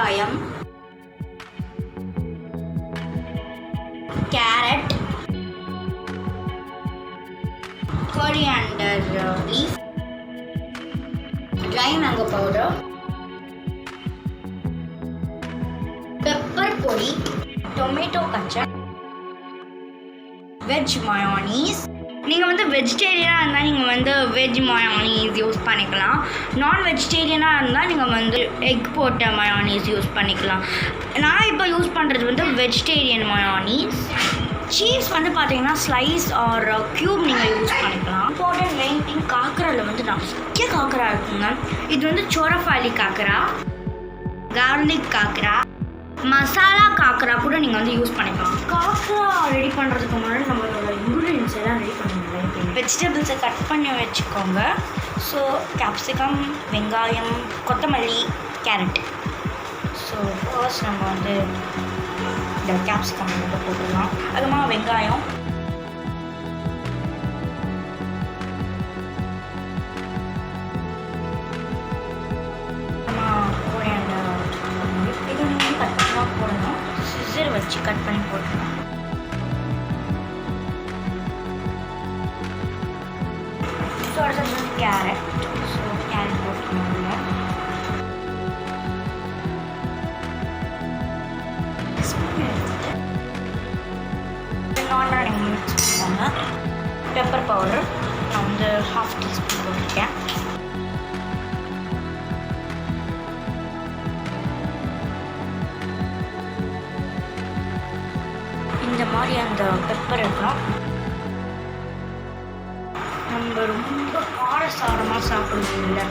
வெங்காயம், carrot, coriander leaf, dry mango powder, pepper பொடி, tomato ketchup, veg mayonnaise. நீங்கள் வந்து வெஜிடேரியனாக இருந்தால் நீங்கள் வந்து வெஜ் மயோனீஸ் யூஸ் பண்ணிக்கலாம். நான் வெஜிடேரியனாக இருந்தால் நீங்கள் வந்து எக் போட்ட மயோனீஸ் யூஸ் பண்ணிக்கலாம். நான் இப்போ யூஸ் பண்ணுறது வந்து வெஜிடேரியன் மயோனீஸ். சீஸ் வந்து பார்த்தீங்கன்னா ஸ்லைஸ் ஆர் க்யூப் நீங்கள் யூஸ் பண்ணிக்கலாம். இம்பார்ட்டன்ட் மெயின் திங், காக்கராவில் வந்து நிறைய காக்கரா இருக்குங்க. இது வந்து சோரஃபாலி காக்கரா, கார்லிக் காக்கரா, மசாலா காக்கரா கூட நீங்கள் வந்து யூஸ் பண்ணிக்கலாம். காக்கரா ரெடி பண்ணுறதுக்கு முன்னாடி நம்மளோட இன்க்ரீடியன்ஸ் எல்லாம் ரெடி பண்ணுவோம். வெஜிடபிள்ஸை கட் பண்ணி வச்சுக்கோங்க. ஸோ கேப்சிகம், வெங்காயம், கொத்தமல்லி, கேரட். ஸோ ஃபர்ஸ்ட் நம்ம வந்து இந்த கேப்சிகம் வந்து போட்டுடலாம். அதுமா வெங்காயம், போடணும். சிசர் வச்சு கட் பண்ணி போட்டுக்கலாம். ஸோ அடுத்தது கேரட். ஸோ கேரட் போட்டுக்கணும். நார்மலாக நீங்கள் மிக்ஸ் பண்ணிக்கோங்க. பெப்பர் பவுடர் நான் வந்து 1/2 டீஸ்பூன் போட்டிருக்கேன். இந்த மாதிரி அந்த பெப்பர் இருக்கணும். நம்ம ரொம்ப காரசாரமாக சாப்பிடுறது இல்லை,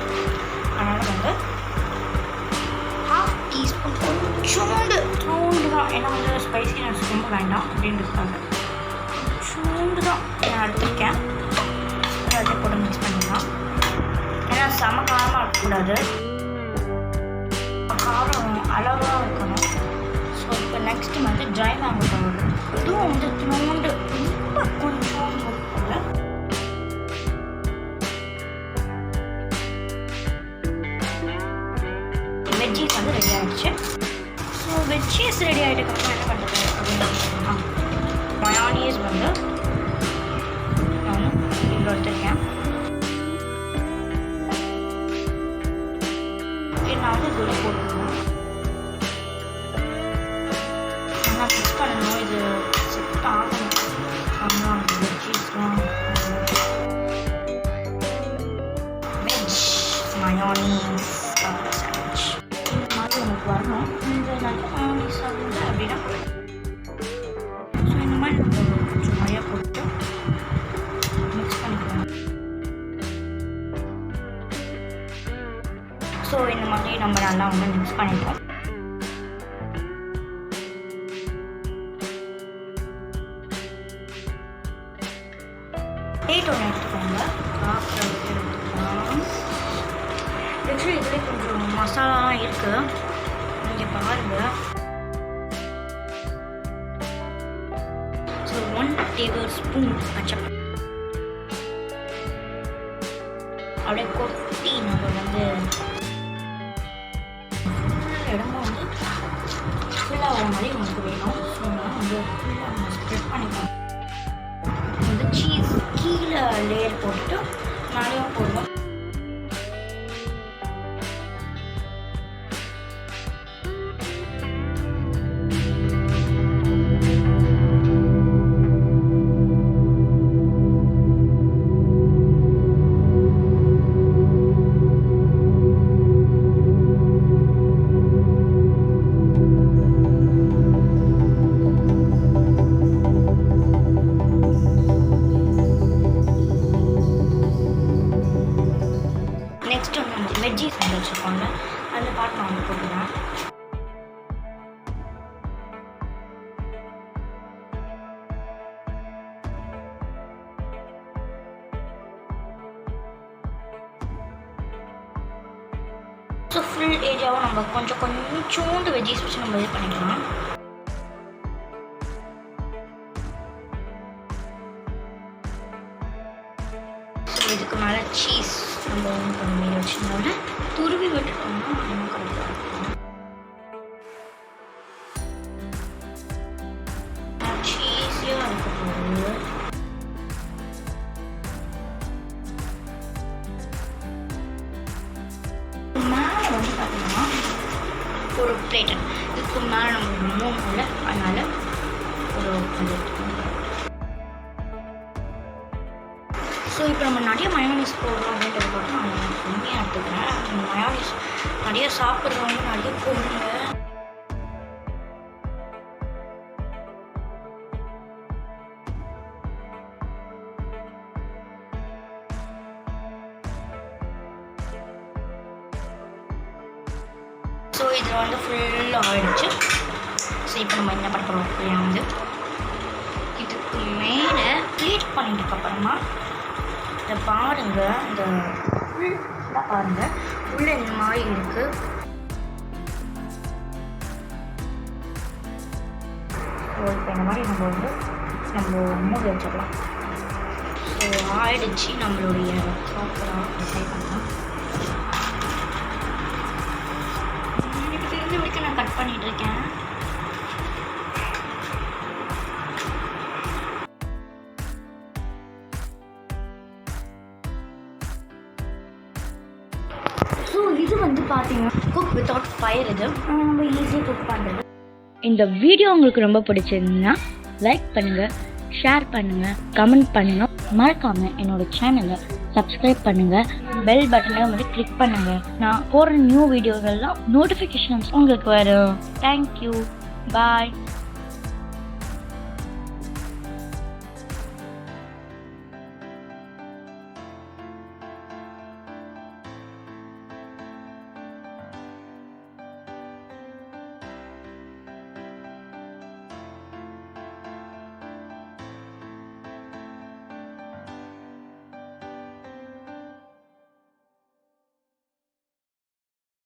அதனால் வந்து 1/2 டீஸ்பூன் கொஞ்சோண்டு தான். ஏன்னா வந்து ஸ்பைசினஸ் ரொம்ப வேண்டாம் அப்படின்றதுக்காக கொஞ்சோண்டு தான் நான் எடுத்துருக்கேன். அதை போட்டு மிக்ஸ் பண்ணிக்கலாம். ஏன்னா செம காரமாக இருக்கக்கூடாது, காரம் அளவாக இருக்கணும். ஸோ இப்போ நெக்ஸ்ட்டு வந்து ட்ரை மேங்கோ பவுடர். இதுவும் வந்து நோண்டு ரொம்ப கொஞ்சம் போல. வெஜ்ஜீஸ் வந்து ரெடி ஆகிடுச்சு. ஸோ வெஜ்ஜீஸ் ரெடி ஆகிட்டதுக்கப்புறம் என்ன பண்ணுறது அப்படின்னு மயோனீஸ் வந்து நான் இவ்வளோ எடுத்துருக்கேன். நான் வந்து இதில் போட்டுருக்கேன். மிக்ஸ் பண்ணணும். இது செட் ஆகணும். ஆனால் வெஜ்ஜீஸ்லாம் வெஜ் மயோனீஸ் காக்ரா சாண்ட்விச் இந்த மாதிரி எனக்கு வரணும். இந்த நல்ல மயோனீஸ் வந்து அப்படின்னா ஸோ இந்த மாதிரி நம்ம கொஞ்சம் நிறையா போட்டு மிக்ஸ் பண்ணிக்கலாம். ஸோ இந்த மாதிரி நம்ம நல்லா வந்து மிக்ஸ் பண்ணிக்கலாம். ஒன்று எடுத்துக்கோங்க. காக்கரை எடுத்துக்கலாம். ஆக்சுவலி இதுலேயே கொஞ்சம் மசாலாலாம் இருக்குது, நீங்கள் பாருங்கள். ஸோ 1 டேபிள்ஸ்பூன் கச்சப் அப்படியே கொட்டி நம்ம வந்து இடமா வந்து ஃபுல்லாக வர மாதிரி உங்களுக்கு வேணும். ஸோ நான் வந்து ஃபுல்லாக நம்ம ஸ்ப்ரெட் பண்ணிக்கலாம். வந்து சீஸ் கீழே லேயர் போட்டுட்டு மேலேயும் போடுவோம். வெஜ்ஜீஸ் வந்து வச்சுருப்பாங்க, அந்த பார்ட் நான் வந்து போட்டுக்கிறேன். ஸோ ஃபுல் ஏரியாவை நம்ம கொஞ்சோண்டு வெஜ்ஜீஸ் வச்சு நம்ம இது பண்ணிக்கலாம். ஸோ இதுக்கு மேலே சீஸ் நம்ம கொஞ்சம் மீன் வச்சுருந்தோன்னே துருவி விட்டுட்டோம்னா இன்னும் கரெக்டாக இருக்கும். பிளேட்டட். இதுக்கு மேலே நம்ம மூணு இல்லை, அதனால் ஒரு ஸோ இப்போ நம்ம நிறைய மயோனைஸ் போடுறோம் அப்படின்றது பார்த்தா நான் கம்மியாக எடுத்துக்கிறேன். மயோனைஸ் நிறைய சாப்பிட்றவங்க நிறைய போடுங்க. ஸோ இதில் வந்து ஃபுல்லாக ஆகிடுச்சு. ஸோ இப்போ நம்ம என்ன பண்ண போகிறோம் அப்படின்னா இதுக்கு மேலே ப்ளீட் பண்ணிட்டதுக்கப்புறமா இதை பாருங்கள், இந்த ஃபுல்லாக பாருங்கள், உள்ள இந்த மாதிரி இருக்குது. ஸோ இப்போ இந்த மாதிரி நம்ம மூடி வச்சிடலாம். ஸோ ஆயிடுச்சு நம்மளுடைய சாப்பிடா டிசைட் பண்ணலாம். தெரிஞ்ச வரைக்கும் நான் கட் பண்ணிட்டு இருக்கேன். ஸோ இது வந்து பார்த்தீங்கன்னா குக் வித்தவுட் ஃபயர். இது நம்ம ஈஸியாக குக் பண்ணுறது. இந்த வீடியோ உங்களுக்கு ரொம்ப பிடிச்சிருந்தா லைக் பண்ணுங்கள், ஷேர் பண்ணுங்கள், கமெண்ட் பண்ணுங்கள். மறக்காமல் என்னோட சேனலை சப்ஸ்கிரைப் பண்ணுங்கள், பெல் பட்டனை வந்து கிளிக் பண்ணுங்கள். நான் போடுற நியூ வீடியோகள்லாம் நோட்டிஃபிகேஷன்ஸ் உங்களுக்கு வரும். தேங்க்யூ, பாய்.